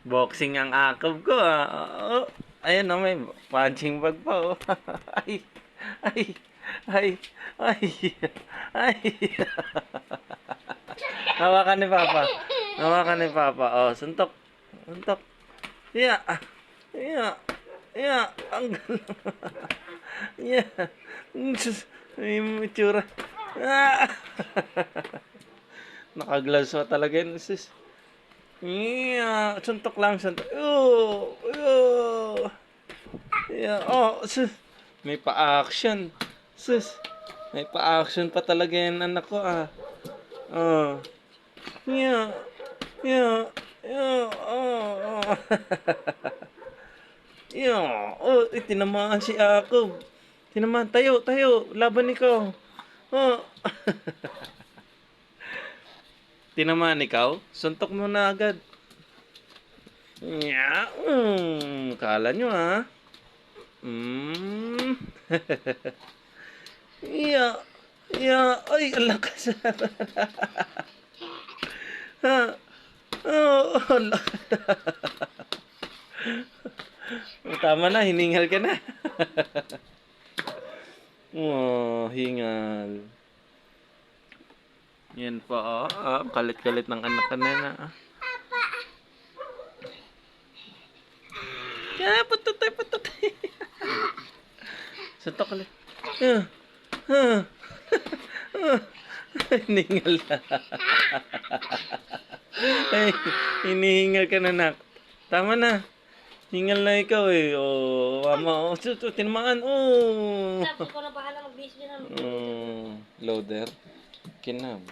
Boxing ang akab ko, ah. Oh, ayun, oh, may punching bag pa, oh. Ay, ay, ay, ay, ay. Hawakan ni Papa. Hawakan ni Papa. Oh, suntok. Suntok. Yeah. Yeah. Yeah. Ang yeah. Sus. May itsura. Ah. Nakagloves pa talaga yun, sis. Yeah. Suntok lang, suntok. Oh. Oh. Yeah. Oh, sus. May pa-action. Sus. May pa-action pa talaga yan, anak ko, ah. Oh. Yeah. Yeah. Yeah. Oh. Oh. Yeah. Oh, tinamaan si Jacob. Tinamaan. Tayo, tayo. Laban ikaw. Oh. Tinamaan ikaw? Suntok mo na agad. Yeah. Kala nyo, ha? Yeah. Yeah. Ay, ang lakas. Ha? Oh, ang lakas. Tama na, hiningal ka na. Oh, hingal. Yan po, oh. Ah, kalit-kalit ng anak ka na na. Ah. Kaya, patutay, patutay. Suntok ulit. Hiningal na. Ay, hinihingal ka na, nak. Tama na. Hingal na ikaw eh. Oh, mama. Oh, tinamaan. Oh. Tapos ko na bahala mag-bis din. Loader. Kinab.